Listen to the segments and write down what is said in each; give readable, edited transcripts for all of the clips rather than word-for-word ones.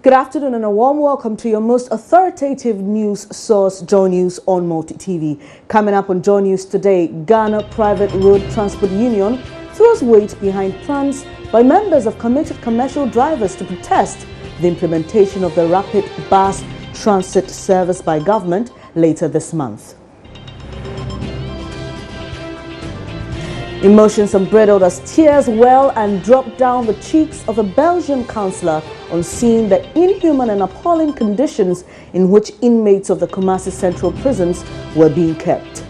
Good afternoon and a warm welcome to your most authoritative news source, Joy News on Multi TV. Coming up on Joy News today, Ghana Private Road Transport Union throws weight behind plans by members of committed commercial drivers to protest the implementation of the rapid bus transit service by government later this month. Emotions unbridled as tears well and drop down the cheeks of a Belgian councillor on seeing the inhuman and appalling conditions in which inmates of the Kumasi Central prisons were being kept.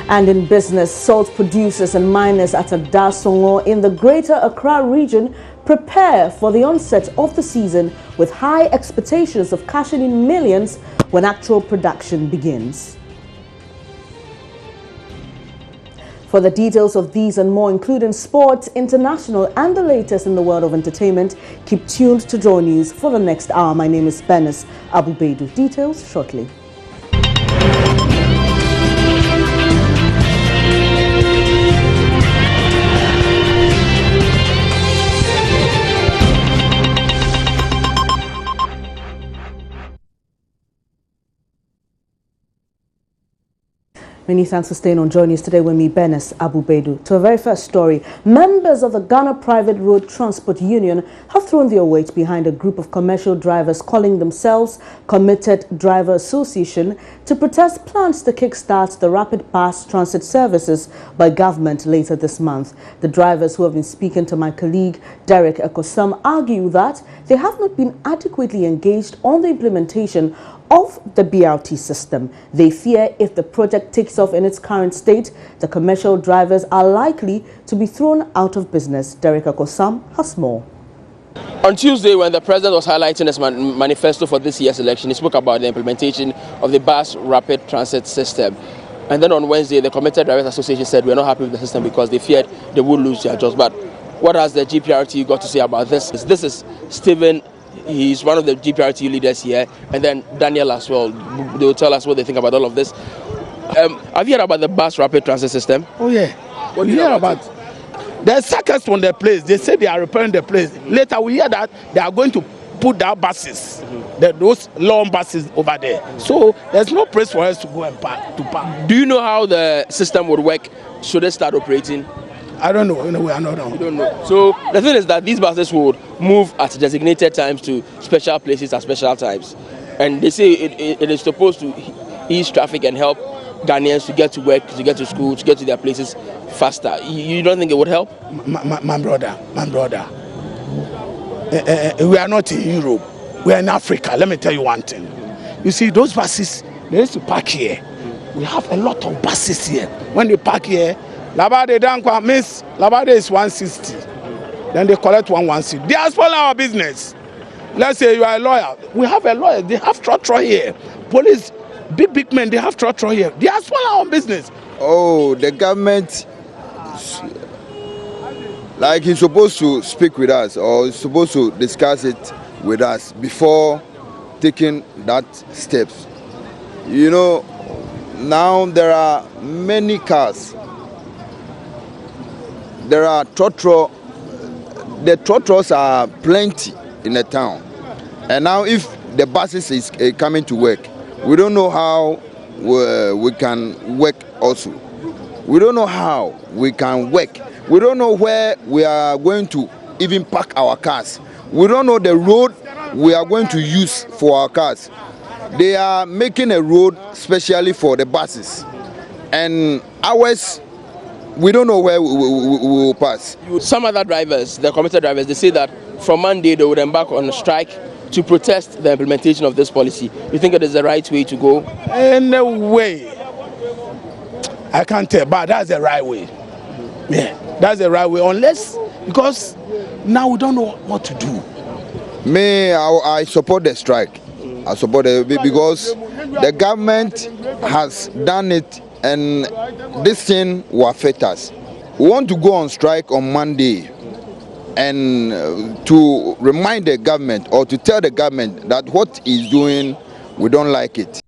And in business, salt producers and miners at Adasongo in the Greater Accra region prepare for the onset of the season with high expectations of cashing in millions when actual production begins. For the details of these and more, including sports, international, and the latest in the world of entertainment, keep tuned to Joy News for the next hour. My name is Benes Abubedu. Details shortly. Many thanks for staying on Joy News today with me, Benes Abubedu. To our very first story, members of the Ghana Private Road Transport Union have thrown their weight behind a group of commercial drivers calling themselves Committed Driver Association to protest plans to kickstart the rapid bus transit services by government later this month. The drivers, who have been speaking to my colleague Derek Ekosam, argue that they have not been adequately engaged on the implementation of the BRT system. They fear if the project takes off in its current state, the commercial drivers are likely to be thrown out of business. Derek Ekosam has more. On Tuesday, when the president was highlighting his manifesto for this year's election, he spoke about the implementation of the bus rapid transit system. And then on Wednesday, the Committed Drivers Association said we're not happy with the system because they feared they would lose their jobs. But what has the GPRT got to say about this? This is Stephen. He's one of the GPRT leaders here, and then Daniel as well. They will tell us what they think about all of this. Have you heard about the bus rapid transit system? Oh yeah. What do you hear about? There's circus on the place. They say they are repairing the place. Later we hear that they are going to put down buses, those long buses over there. So there's no place for us to go and park. Do you know how the system would work? Should it start operating? I don't know. We are not on. You don't know. So the thing is that these buses would move at designated times to special places at special times, and they say it is supposed to ease traffic and help Ghanaians to get to work, to get to school, to get to their places faster. You don't think it would help? My brother. We are not in Europe. We are in Africa. Let me tell you one thing. You see, those buses, they used to park here. We have a lot of buses here. When they park here, Labade Dankwa means Labade is 160. Then they collect 160. They are spoiling our business. Let's say you are a lawyer. We have a lawyer. They have trotro here. Police, big men, they have trotro here. They are spoiling our business. Oh, the government, like he's supposed to speak with us or he's supposed to discuss it with us before taking that steps. You know, now there are many cars. There are trotro. The trotros are plenty in the town, and now if the buses is coming to work, we don't know how we can work. Also, we don't know how we can work. We don't know where we are going to even park our cars. We don't know the road we are going to use for our cars. They are making a road specially for the buses, and ours, we don't know where we will pass. Some other drivers, the committed drivers, they say that from Monday they would embark on a strike to protest the implementation of this policy. You think it is the right way to go? In a way, I can't tell, but that's the right way. Yeah, that's the right way. Unless, because now we don't know what to do. Me, I support the strike. I support it because the government has done it, and this thing will affect us. We want to go on strike on Monday and to remind the government or to tell the government that what he's doing, we don't like it.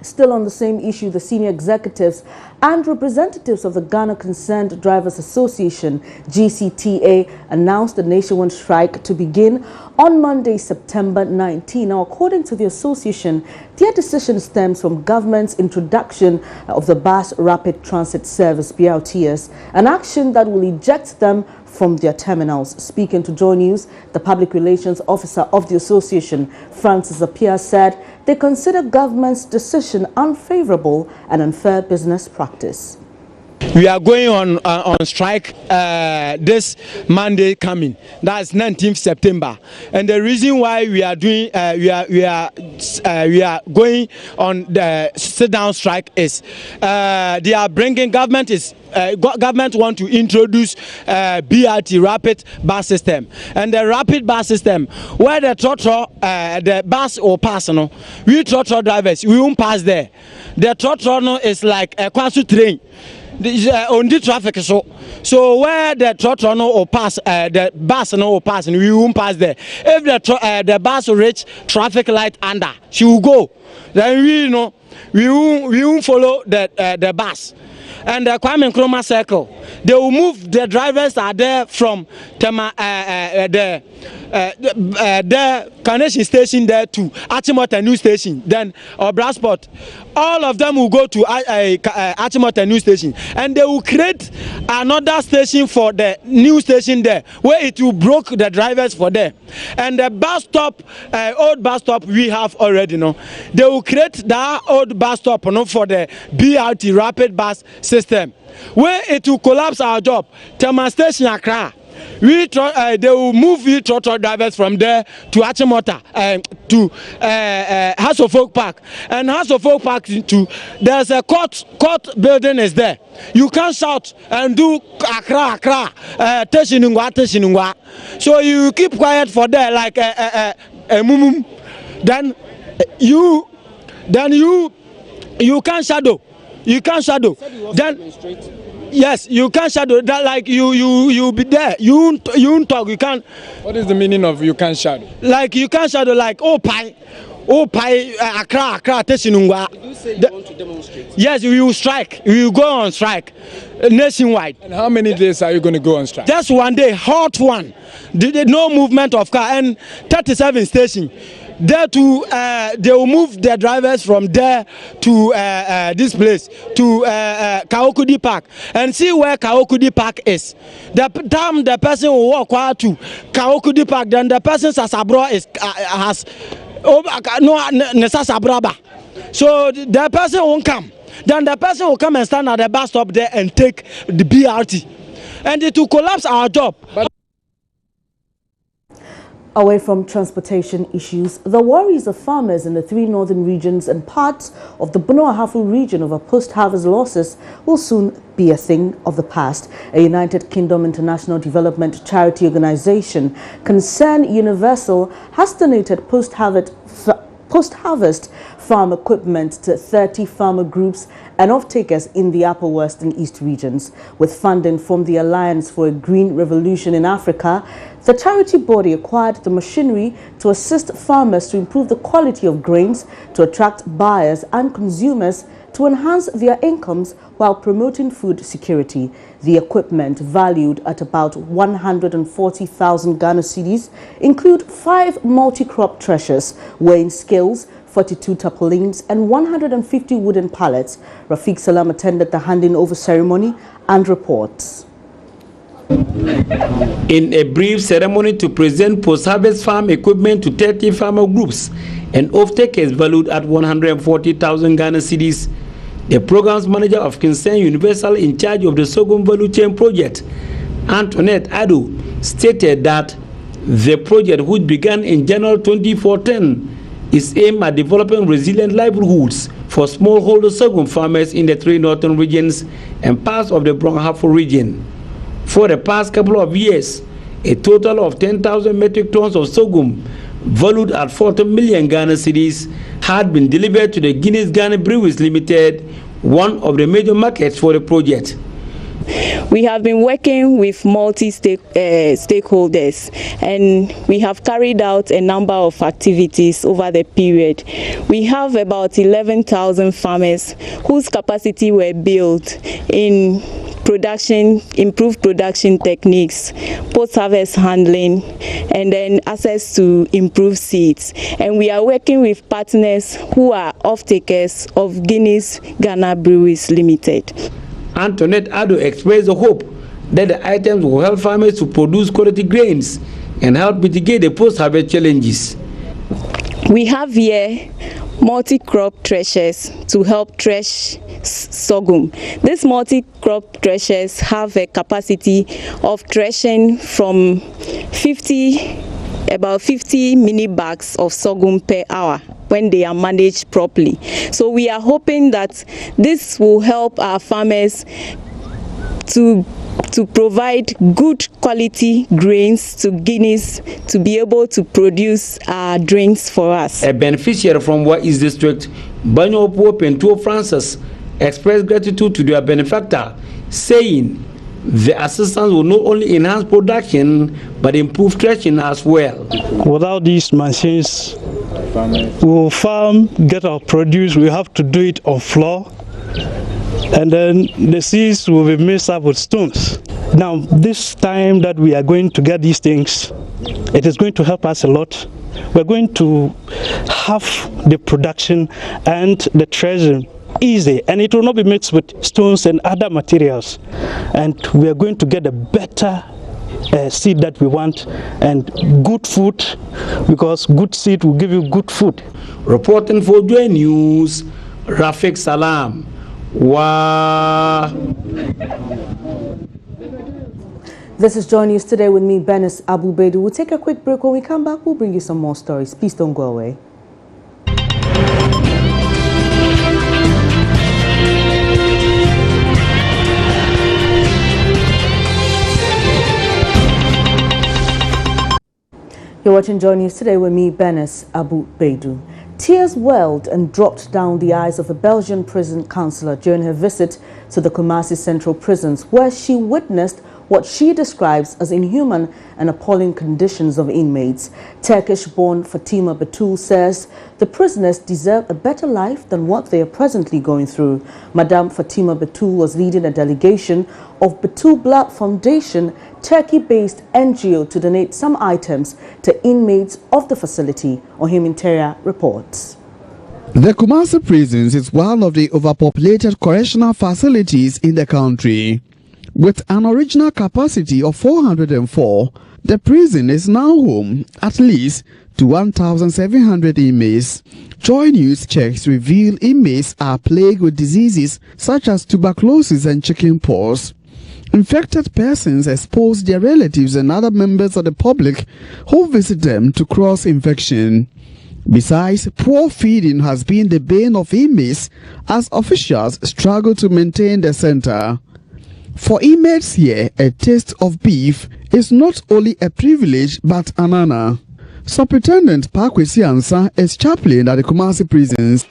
Still on the same issue, the senior executives and representatives of the Ghana Concerned Drivers Association, GCTA, announced a nationwide strike to begin on Monday, September 19. Now, according to the association, their decision stems from government's introduction of the Bus Rapid Transit Service, BRTS, an action that will eject them from their terminals. Speaking to Joy News, the public relations officer of the association, Francis Appiah, said they consider government's decision unfavorable and unfair business practice. We are going on strike this Monday coming. That's 19th September, and the reason why we are doing we are going on the sit-down strike is they are bringing government want to introduce BRT rapid bus system, and the rapid bus system where the the bus or pass we drivers we won't pass there. The is like a quasi train. On the traffic so where the trotro or pass the bus or pass and we won't pass there. If the bus reach traffic light under, she will go. Then we won't follow the bus. And the Kwame Nkrumah circle, they will move. The drivers are there from the Carnation station there to Achimota New Station, then or Brasport. All of them will go to Achimota New Station, and they will create another station for the new station there, where it will broke the drivers for there. And the bus stop, old bus stop we have already they will create that old bus stop for the BRT rapid bus system, where it will collapse our job. Tema Station Accra. They will move drivers from there to Achimota to House of Folk Park, and House of Folk Park there's a court building is there. You can't shout and do Accra Teshinungwa. So you keep quiet for there like a mumum. Then you can't shadow. You can't shadow. Then yes, you can't shadow that, like you be there. You won't talk. You can't. What is the meaning of you can't shadow? Like you can't shadow, like Accra Teshinungwa. Did you say you want to demonstrate? Yes, we will strike. We will go on strike nationwide. And how many days are you going to go on strike? Just one day, hot one. No movement of car, and 37 station. There to they will move their drivers from there to this place to Kaokudi Park, and see where Kaokudi Park is. The time the person will walk out to Kaokudi Park, then the person Sasabro has Sabraba. So the person won't come. Then the person will come and stand at the bus stop there and take the BRT, and it will collapse our job. Away from transportation issues, the worries of farmers in the 3 northern regions and parts of the Bono-Ahafo region over post-harvest losses will soon be a thing of the past. A United Kingdom International Development Charity Organization, Concern Universal, has donated post-harvest farm equipment to 30 farmer groups and off-takers in the Upper West and East regions. With funding from the Alliance for a Green Revolution in Africa, the charity body acquired the machinery to assist farmers to improve the quality of grains, to attract buyers and consumers, to enhance their incomes while promoting food security. The equipment, valued at about 140,000 Ghana cedis, include 5 multi-crop threshers, weighing scales, 42 tarpaulins and 150 wooden pallets. Rafiq Salam attended the handing over ceremony and reports. In a brief ceremony to present post-harvest farm equipment to 30 farmer groups and off-takers valued at 140,000 Ghana cedis, the program's manager of Concern Universal in charge of the Sorghum Value Chain project, Antoinette Ado, stated that the project, which began in January 2014, is aimed at developing resilient livelihoods for smallholder sorghum farmers in the 3 northern regions and parts of the Bono-Ahafo region. For the past couple of years, a total of 10,000 metric tons of sorghum, valued at 40 million Ghana cedis, had been delivered to the Guinness Ghana Breweries Limited, one of the major markets for the project. We have been working with stakeholders, and we have carried out a number of activities over the period. We have about 11,000 farmers whose capacity were built in production, improved production techniques, post-harvest handling, and then access to improved seeds. And we are working with partners who are off-takers of Guinness Ghana Breweries Limited. Antoinette Addo expressed the hope that the items will help farmers to produce quality grains and help mitigate the post-harvest challenges. We have here multi-crop threshers to help thresh sorghum. These multi-crop threshers have a capacity of threshing from about 50 mini bags of sorghum per hour when they are managed properly. So we are hoping that this will help our farmers to provide good quality grains to Guinness to be able to produce drinks for us. A beneficiary from Wa East District, Banyo Pope and Tuo Francis, expressed gratitude to their benefactor, saying the assistance will not only enhance production but improve threshing as well. Without these machines, we will farm, get our produce. We have to do it on floor, and then the seeds will be mixed up with stones. Now, this time that we are going to get these things, it is going to help us a lot. We're going to have the production and the treasury easy, and it will not be mixed with stones and other materials, and we are going to get a better seed that we want and good food, because good seed will give you good food. Reporting for Joy News, Rafik Salam. Wow. This is Joy News Today with me, Benis Abu Baidu. We'll take a quick break. When we come back, we'll bring you some more stories. Please don't go away. You're watching Joy News Today with me, Benis Abu Baidu. Tears welled and dropped down the eyes of a Belgian prison counselor during her visit to the Kumasi Central Prisons, where she witnessed what she describes as inhuman and appalling conditions of inmates. Turkish-born Fatima Batul says the prisoners deserve a better life than what they are presently going through. Madame Fatima Batul was leading a delegation of Batul Blood Foundation, Turkey-based NGO, to donate some items to inmates of the facility. Ohim Interior reports. The Kumasi prisons is one of the overpopulated correctional facilities in the country. With an original capacity of 404, the prison is now home at least to 1,700 inmates. Joy News checks reveal inmates are plagued with diseases such as tuberculosis and chickenpox. Infected persons expose their relatives and other members of the public who visit them to cross infection. Besides, poor feeding has been the bane of inmates as officials struggle to maintain the center. For inmates here, a taste of beef is not only a privilege but an honor. Superintendent Pakwesi Ansa is chaplain at the Kumasi prisons.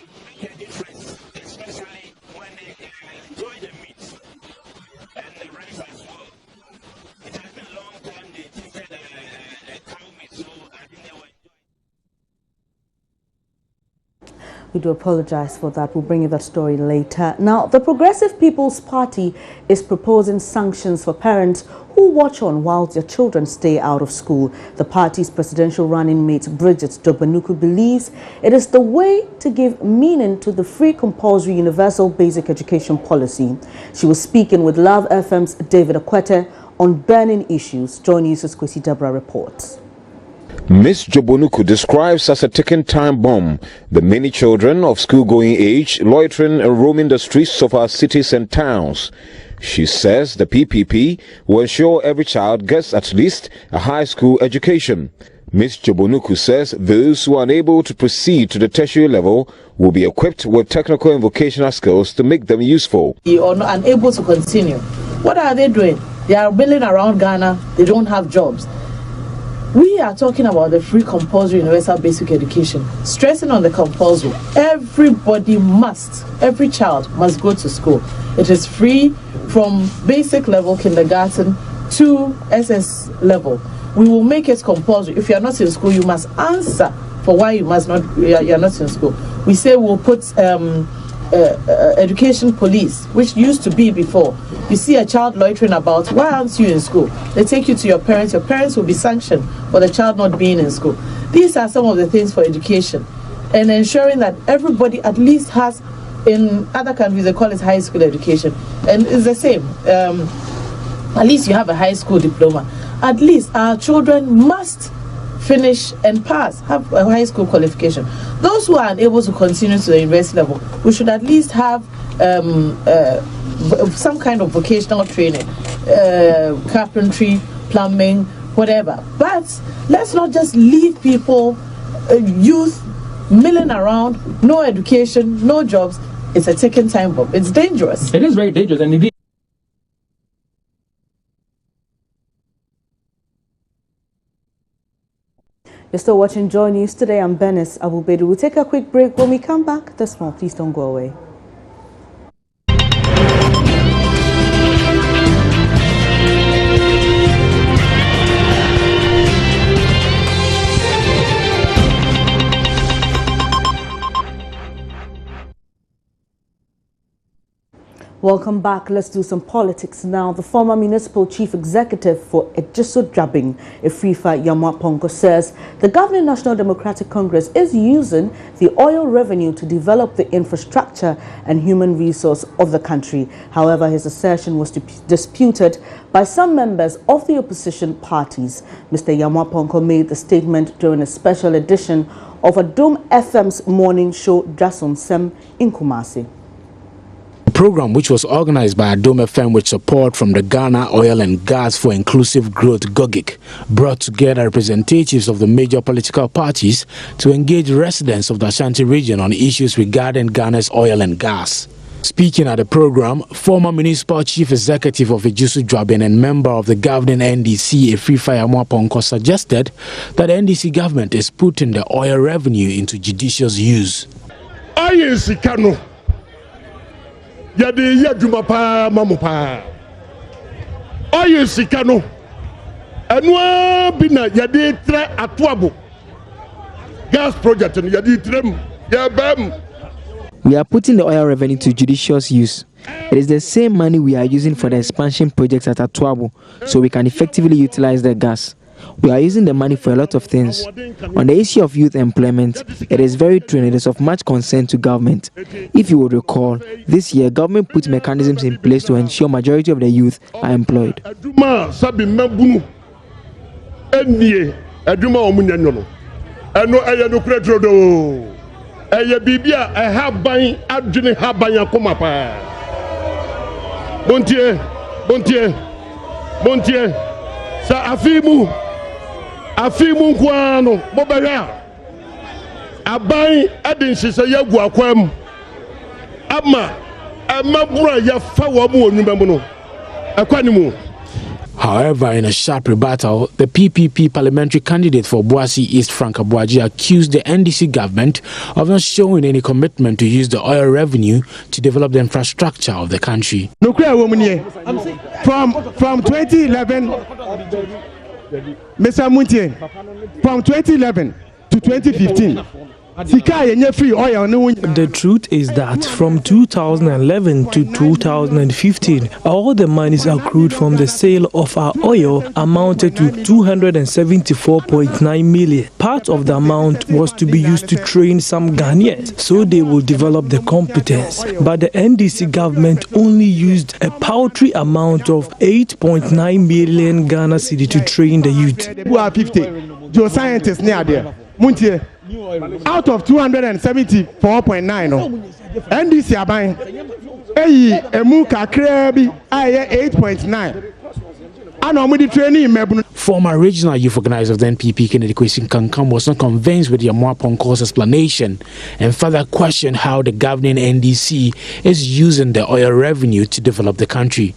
We do apologize for that. We'll bring you that story later. Now, the Progressive People's Party is proposing sanctions for parents who watch on while their children stay out of school. The party's presidential running mate, Bridget Dobanuku, believes it is the way to give meaning to the free compulsory universal basic education policy. She was speaking with Love FM's David Akwete on burning issues. Joy News' Kwesi Debra reports. Ms. Jobonuku describes as a ticking time bomb the many children of school-going age loitering and roaming the streets of our cities and towns. She says the PPP will ensure every child gets at least a high school education. Ms. Jobonuku says those who are unable to proceed to the tertiary level will be equipped with technical and vocational skills to make them useful. Or unable to continue. What are they doing? They are milling around Ghana. They don't have jobs. We are talking about the free compulsory universal basic education, stressing on the compulsory. Everybody must, every child must go to school. It is free from basic level kindergarten to SS level. We will make it compulsory. If you are not in school, you must answer for why you are not in school. We say we'll put education police, which used to be before. You see a child loitering about, why aren't you in school? They take you to your parents will be sanctioned for the child not being in school. These are some of the things for education, and ensuring that everybody at least has, in other countries they call it high school education, and it's the same. At least you have a high school diploma. At least our children must finish and pass, have a high school qualification. Those who are unable to continue to the university level, we should at least have some kind of vocational training, carpentry, plumbing, whatever. But let's not just leave people, youth, milling around, no education, no jobs. It's a ticking time bomb. It's dangerous. It is very dangerous, and indeed. You're still watching Joy News Today. I'm Benis Abubedu. We'll take a quick break. When we come back, this more. Please don't go away. Welcome back. Let's do some politics now. The former municipal chief executive for Ejisu Dwabin, Efrifa Yamaponko, says the governing National Democratic Congress is using the oil revenue to develop the infrastructure and human resource of the country. However, his assertion was disputed by some members of the opposition parties. Mr. Yamaponko made the statement during a special edition of Adom FM's morning show, Jason Sem, in Kumasi. Program, which was organized by Adom FM with support from the Ghana Oil and Gas for Inclusive Growth (GOGIC), brought together representatives of the major political parties to engage residents of the Ashanti region on issues regarding Ghana's oil and gas. Speaking at the program, former municipal chief executive of Ejisu Dwabin and member of the governing NDC, Efrifa Yamaponko, suggested that the NDC government is putting the oil revenue into judicious use. Yadi yaduma pa mamu pa oye sika no enua bina yadi tre atuabo gas project no yadi trem yabam. We are putting the oil revenue to judicious use. It is the same money we are using for the expansion projects at Atuabo, so we can effectively utilize the gas. We are using the money for a lot of things. On the issue of youth employment, it is very true and it is of much concern to government. If you will recall, this year government put mechanisms in place to ensure majority of the youth are employed. Afimu nkwano bobaya aban adinshise yagu akwam ama amabura ya fa wo mu onwumamu no akwanimu. However, in a sharp rebuttal, the PPP parliamentary candidate for Boasi East, Frank Abuaji, accused the NDC government of not showing any commitment to use the oil revenue to develop the infrastructure of the country. From 2011, Mr. Muntie, from 2011 to 2015, the truth is that from 2011 to 2015, all the monies accrued from the sale of our oil amounted to 274.9 million. Part of the amount was to be used to train some Ghanaians so they will develop the competence. But the NDC government only used a paltry amount of 8.9 million Ghana cedi to train the youth. Geoscientists near there. Muntie, out of 274.9, NDC are buying a muka krebi 8.9. Former regional youth organizer of the NPP, Kennedy Kwesi Kankam, was not convinced with Yamaponko's explanation and further questioned how the governing NDC is using the oil revenue to develop the country.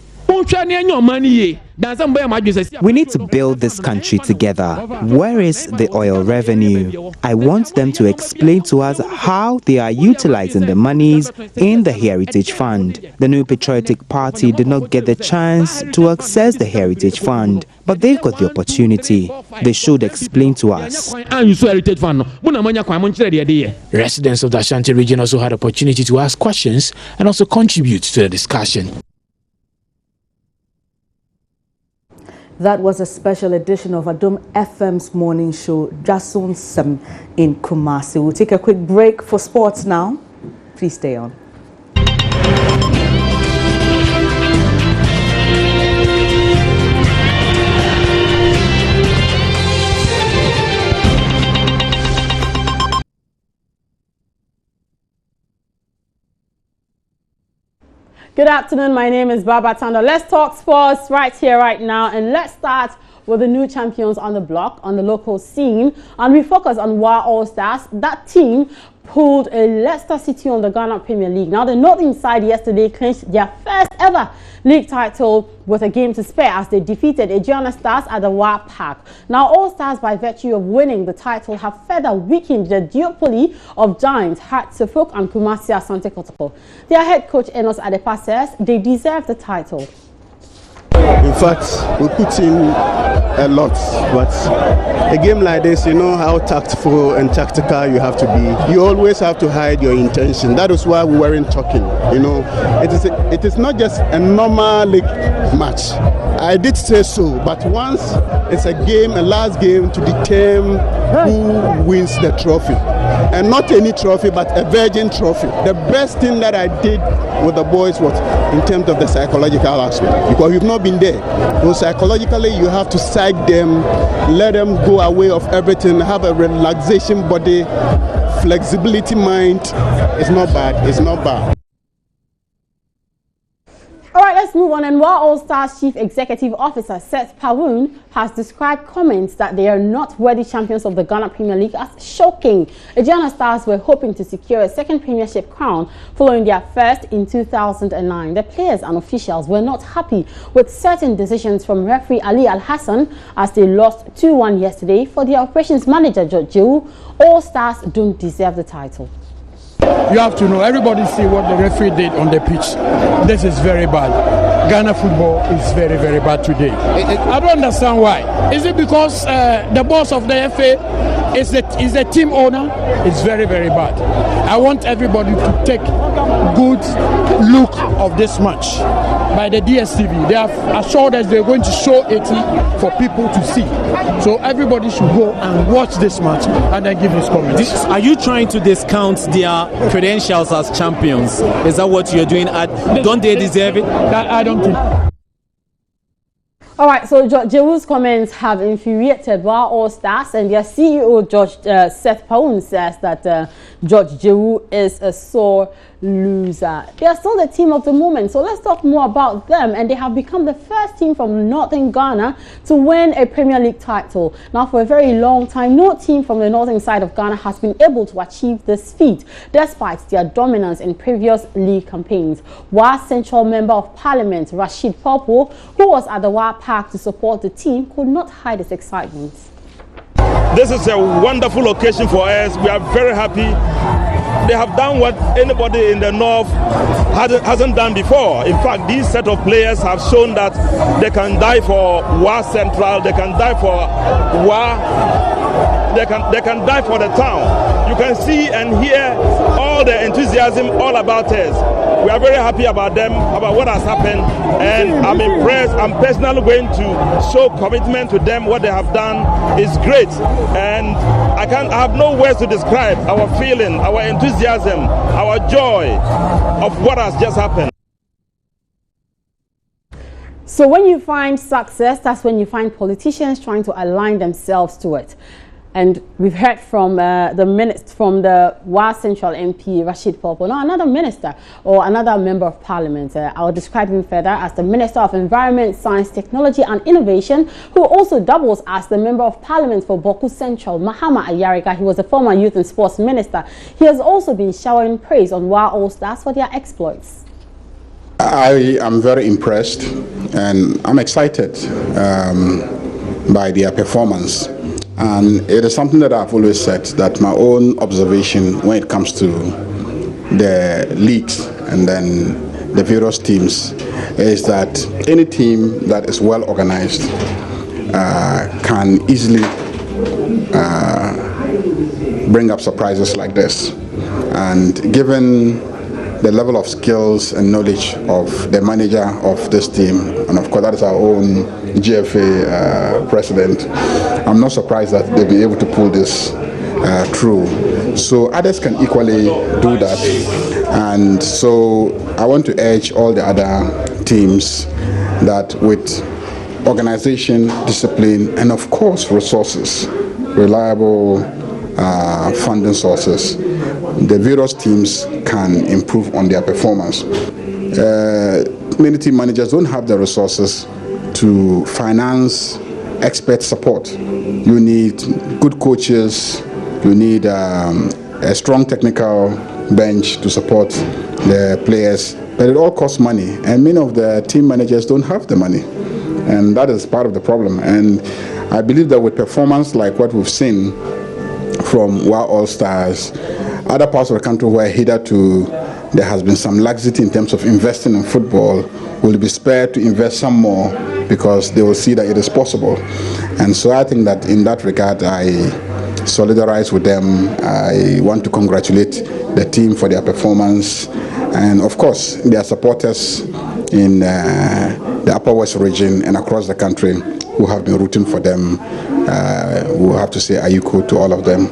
We need to build this country together. Where is the oil revenue? I want them to explain to us how they are utilizing the monies in the Heritage Fund. The New Patriotic Party did not get the chance to access the Heritage Fund, but they've got the opportunity. They should explain to us. Residents of the Ashanti region also had opportunity to ask questions and also contribute to the discussion. That was a special edition of Adom FM's morning show, Jason 7 in Kumasi. We'll take a quick break for sports now. Please stay on. Good afternoon, my name is Baba Tanda. Let's talk sports right here, right now, and let's start with the new champions on the block, on the local scene, and we focus on WA All Stars. That team pulled a Leicester City on the Ghana Premier League. Now, the Northern side yesterday clinched their first ever league title with a game to spare as they defeated Aegean Stars at the WA Park. Now, All Stars, by virtue of winning the title, have further weakened the duopoly of giants Heart Suffolk and Kumasi Asante Kotoko. Their head coach Enos Adepa says they deserve the title. In fact, we put in a lot, but a game like this, you know how tactful and tactical you have to be. You always have to hide your intention. That is why we weren't talking. You know, it is not just a normal league match. I did say so, but once it's a game, a last game to determine who wins the trophy. And not any trophy, but a virgin trophy. The best thing that I did with the boys was in terms of the psychological aspect, because we've not been there. So psychologically, you have to psych them, let them go away of everything, have a relaxation body, flexibility mind. It's not bad. It's not bad. All right, let's move on. And while All Stars Chief Executive Officer Seth Pawoon has described comments that they are not worthy champions of the Ghana Premier League as shocking, Aegean Stars were hoping to secure a second premiership crown following their first in 2009. The players and officials were not happy with certain decisions from referee Ali Al-Hassan as they lost 2-1 yesterday. For their operations manager George Jewu, All Stars don't deserve the title. You have to know, everybody see what the referee did on the pitch. This is very bad. Ghana football is very, very bad today. I don't understand why. Is it because the boss of the FA is the team owner? It's very, very bad. I want everybody to take good look of this match by the DSTV. They have assured us they're going to show it for people to see. So everybody should go and watch this match and then give his comments. Are you trying to discount their credentials as champions? Is that what you're doing? Don't they deserve it? I don't think. All right, so George Jewu's comments have infuriated WA All Stars, and their CEO, Seth Pawoon, says that George Jewu is a sore loser. They are still the team of the moment, so let's talk more about them. And they have become the first team from Northern Ghana to win a Premier League title. Now, for a very long time, no team from the northern side of Ghana has been able to achieve this feat, despite their dominance in previous league campaigns. WA Central Member of Parliament Rashid Popo, who was at the WA Park to support the team, could not hide his excitement. This is a wonderful occasion for us. We are very happy. They have done what anybody in the north hasn't done before. In fact, these set of players have shown that they can die for WA Central, they can die for WA, they can die for the town. You can see and hear all the enthusiasm all about us. We are very happy about them, about what has happened, and I'm impressed. I'm personally going to show commitment to them. What they have done is great, and I have no words to describe our feeling, our enthusiasm, our joy of what has just happened. So when you find success, that's when you find politicians trying to align themselves to it. And we've heard from the WA Central MP, Rashid Popo. Now, another minister or another member of parliament, I'll describe him further as the Minister of Environment, Science, Technology and Innovation, who also doubles as the member of parliament for Boku Central, Mahama Ayarika. He was a former youth and sports minister. He has also been showering praise on WA All Stars for their exploits. I am very impressed and I'm excited by their performance. And it is something that I've always said, that my own observation when it comes to the leagues and then the various teams is that any team that is well organized can easily bring up surprises like this. And given the level of skills and knowledge of the manager of this team, and of course that is our own GFA president, I'm not surprised that they'll be able to pull this through. So others can equally do that. And so I want to urge all the other teams that with organization, discipline, and of course resources, reliable funding sources, the various teams can improve on their performance. Many team managers don't have the resources to finance expert support. You need good coaches, you need a strong technical bench to support the players, but it all costs money, and many of the team managers don't have the money, and that is part of the problem. And I believe that with performance like what we've seen from WA All Stars, other parts of the country where hitherto there has been some laxity in terms of investing in football will be spared to invest some more because they will see that it is possible. And so I think that in that regard, I solidarize with them. I want to congratulate the team for their performance, and of course their supporters in the Upper West region and across the country who have been rooting for them. We'll have to say ayuko to all of them.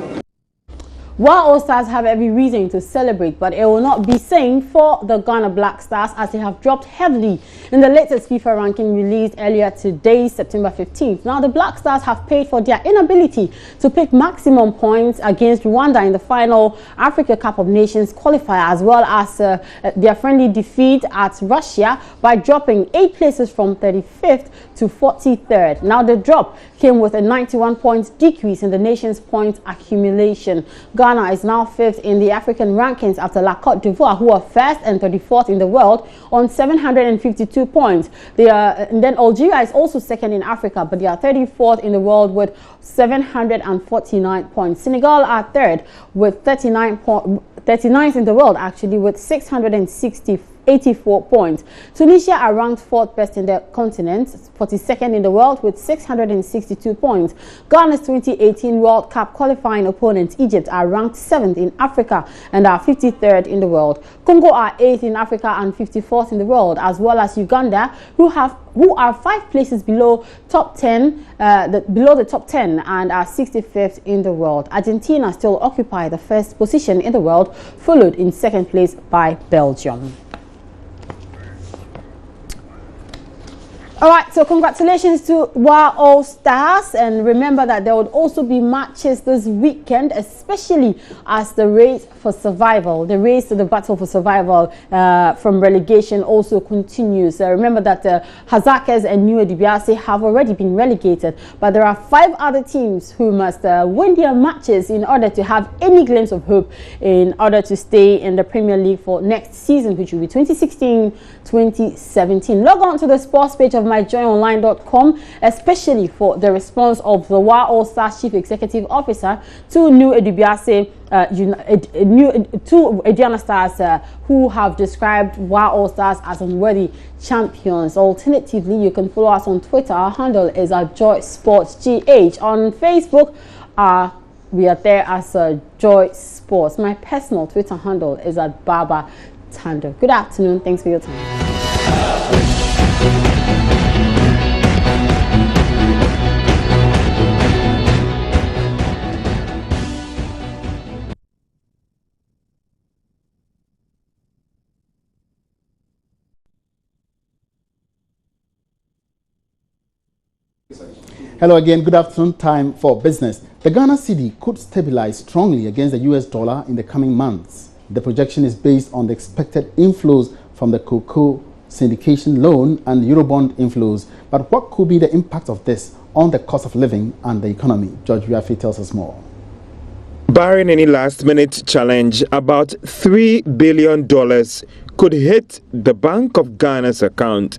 While All Stars have every reason to celebrate, but it will not be same for the Ghana Black Stars as they have dropped heavily in the latest FIFA ranking released earlier today, September 15th. Now, the Black Stars have paid for their inability to pick maximum points against Rwanda in the final Africa Cup of Nations qualifier, as well as their friendly defeat at Russia by dropping 8 places from 35th to 43rd. Now, the drop came with a 91 points decrease in the nation's points accumulation. Ghana is now 5th in the African rankings after La Côte d'Ivoire, who are 1st and 34th in the world on 752 points. And then Algeria is also 2nd in Africa, but they are 34th in the world with 749 points. Senegal are 3rd with 39th in the world, actually, with 684 points. Tunisia are ranked 4th best in the continent, 42nd in the world with 662 points. Ghana's 2018 World Cup qualifying opponents, Egypt, are ranked 7th in Africa and are 53rd in the world. Congo are 8th in Africa and 54th in the world, as well as Uganda, who are 5 places below top 10, below the top 10, and are 65th in the world. Argentina still occupy the 1st position in the world, followed in 2nd place by Belgium. All right, so congratulations to WA All Stars, and remember that there would also be matches this weekend, especially as the race for survival, the race to the battle for survival from relegation also continues. Remember that Hazakers and New Edibiase have already been relegated, but there are 5 other teams who must win their matches in order to have any glimpse of hope in order to stay in the Premier League for next season, which will be 2016-2017. Log on to the sports page of myjoyonline.com, especially for the response of the WA All Stars Chief Executive Officer to New Edibiase, two Ediana Stars who have described WA All Stars as unworthy champions. Alternatively, you can follow us on Twitter. Our handle is @JoySportsGH. On Facebook, we are there as Joy Sports. My personal Twitter handle is @BabaTando. Good afternoon. Thanks for your time. Hello again, good afternoon, time for business. The Ghana cedi could stabilize strongly against the US dollar in the coming months. The projection is based on the expected inflows from the cocoa syndication loan and Eurobond inflows. But what could be the impact of this on the cost of living and the economy? George Riafe tells us more. Barring any last-minute challenge, about $3 billion could hit the Bank of Ghana's account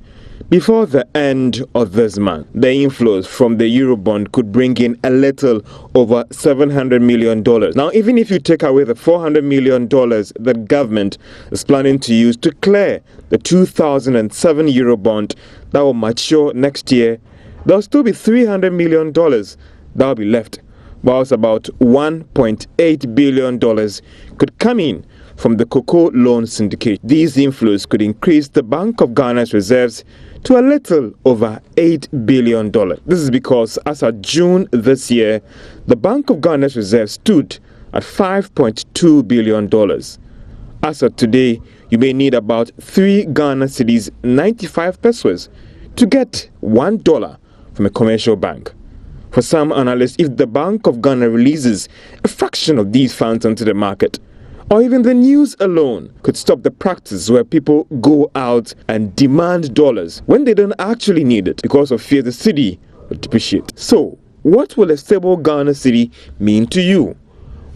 before the end of this month. The inflows from the Eurobond could bring in a little over $700 million. Now, even if you take away the $400 million that government is planning to use to clear the 2007 Eurobond that will mature next year, there will still be $300 million that will be left, whilst about $1.8 billion could come in from the cocoa loan syndicate. These inflows could increase the Bank of Ghana's reserves to a little over $8 billion. This is because as of June this year, the Bank of Ghana's reserves stood at $5.2 billion. As of today, you may need about 3 Ghana cedis 95 pesos to get $1 from a commercial bank. For some analysts, if the Bank of Ghana releases a fraction of these funds onto the market, or even the news alone could stop the practice where people go out and demand dollars when they don't actually need it because of fear the cedi will depreciate. So, what will a stable Ghana cedi mean to you?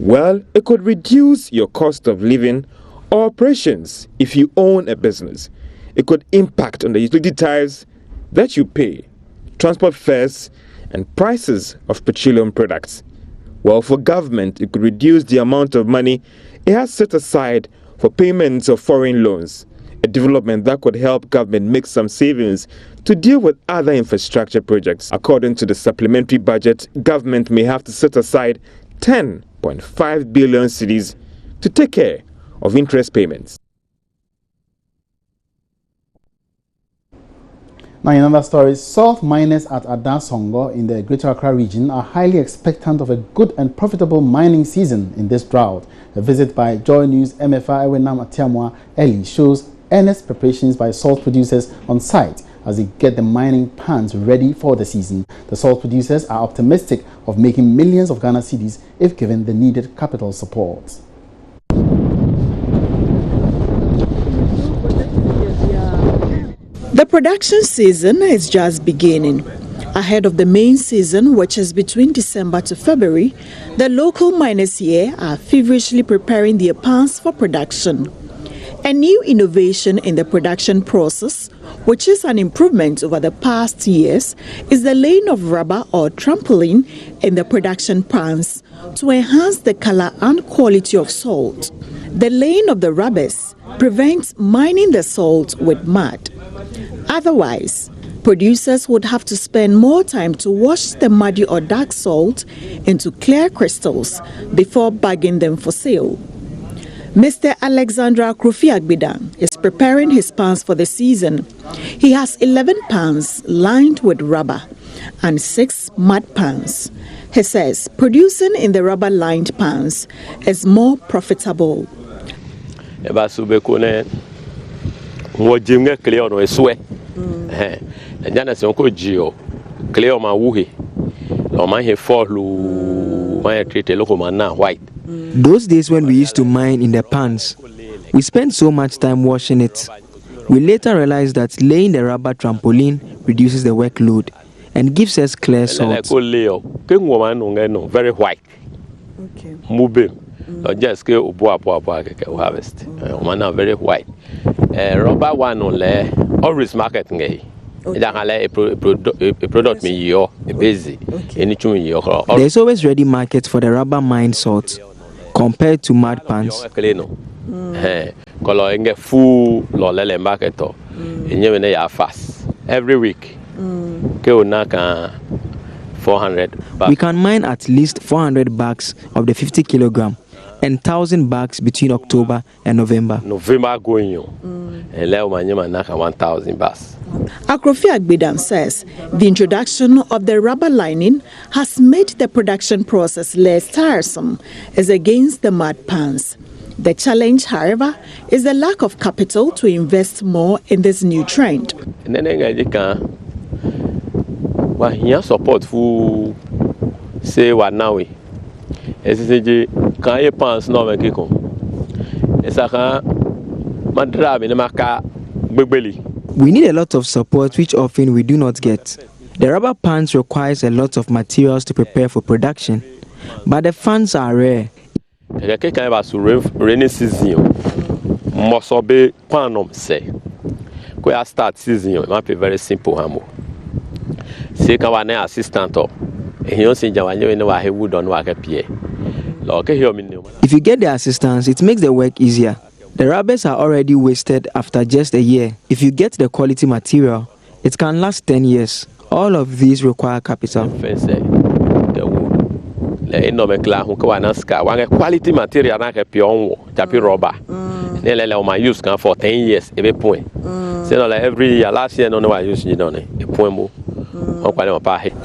Well, it could reduce your cost of living or operations if you own a business. It could impact on the utility tariffs that you pay, transport fares, and prices of petroleum products. Well, for government, it could reduce the amount of money it has set aside for payments of foreign loans, a development that could help government make some savings to deal with other infrastructure projects. According to the supplementary budget, government may have to set aside 10.5 billion cedis to take care of interest payments. Now, in other stories, salt miners at Adasongo in the Greater Accra region are highly expectant of a good and profitable mining season in this drought. A visit by Joy News MFA Ewenam Atiamwa Eli shows earnest preparations by salt producers on site as they get the mining pans ready for the season. The salt producers are optimistic of making millions of Ghana cedis if given the needed capital support. The production season is just beginning. Ahead of the main season, which is between December to February, the local miners here are feverishly preparing their pans for production. A new innovation in the production process, which is an improvement over the past years, is the laying of rubber or trampoline in the production pans to enhance the color and quality of salt. The laying of the rubbers prevents mining the salt with mud. Otherwise, producers would have to spend more time to wash the muddy or dark salt into clear crystals before bagging them for sale. Mr. Alexandra Krofi-Agbidan is preparing his pans for the season. He has 11 pans lined with rubber and 6 mud pans. He says producing in the rubber-lined pans is more profitable. Those days when we used to mine in the pans, we spent so much time washing it. We later realized that laying the rubber trampoline reduces the workload and gives us clear salt. Very white. Okay. Moving. Just go harvest. Very white. Rubber one only always marketing. A product me busy. There's always ready market for the rubber mine salt compared to mud pans. Every week. 400 bags. We can mine at least 400 bags of the 50 kilogram and 1,000 bags between October and November. November going on. And 1,000 bags. Krofi-Agbidan says the introduction of the rubber lining has made the production process less tiresome as against the mud pans. The challenge, however, is the lack of capital to invest more in this new trend. Well, here support for say what now we. SCG can you pants no make it come. Esaka madra bi na maka gbegbeli. We need a lot of support which often we do not get. The rubber pans requires a lot of materials to prepare for production, but the funds are rare. Rainy season. Mosobe Quanum say. Where start season, it might be very simple. Hamo. Say, can assistant up. He also in Jawan, you know, he would on work at PA. If you get the assistance, it makes the work easier. The rubbers are already wasted after just a year. If you get the quality material, it can last 10 years. All of these require capital. Quality material na ke pion tapi rubber. Nele my use can for 10 years every point. So like every year last year no I use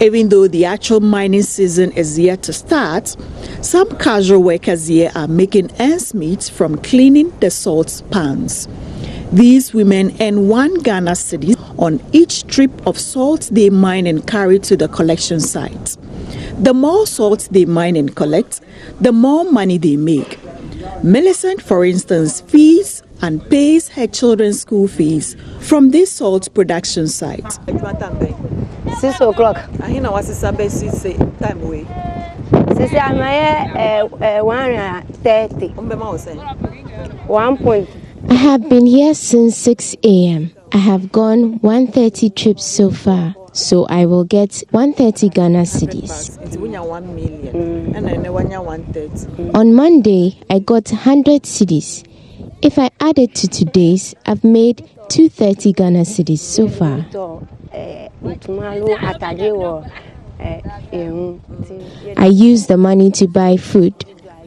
Even though the actual mining season is yet to start, some casual workers here are making ends meet from cleaning the salt pans. These women earn 1 Ghana cedi on each strip of salt they mine and carry to the collection site. The more salt they mine and collect, the more money they make. Millicent, for instance, feeds and pays her children's school fees from this salt production site. 6 o'clock. What's the time away? 130. 1 point. I have been here since 6 a.m. I have gone 130 trips so far, so I will get 130 Ghana cedis. It's 1 million, and I know 130. On Monday, I got 100 cedis. If I add it to today's, I've made 230 Ghana cedis so far. I use the money to buy food,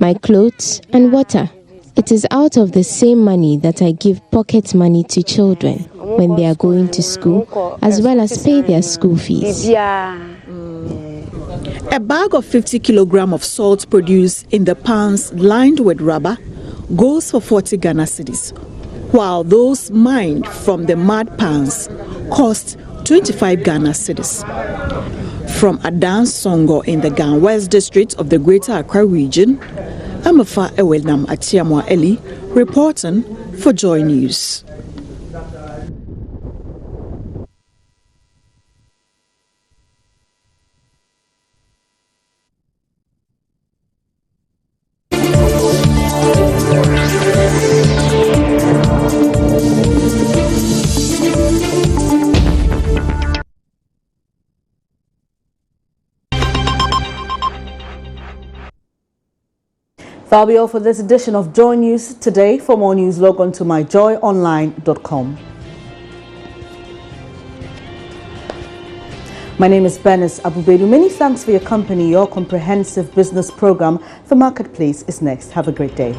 my clothes, and water. It is out of the same money that I give pocket money to children when they are going to school, as well as pay their school fees. A bag of 50 kilograms of salt produced in the pans lined with rubber goes for 40 Ghana cedis, while those mined from the mud pans cost 25 Ghana cedis. From Adan Songo in the Gan West district of the Greater Accra region, Amafa Ewelnam Atiamwa Eli reporting for Joy News. That'll be all for this edition of Joy News today. For more news, log on to myjoyonline.com. My name is Bernice Abubedu. Many thanks for your company. Your comprehensive business program, The Marketplace, is next. Have a great day.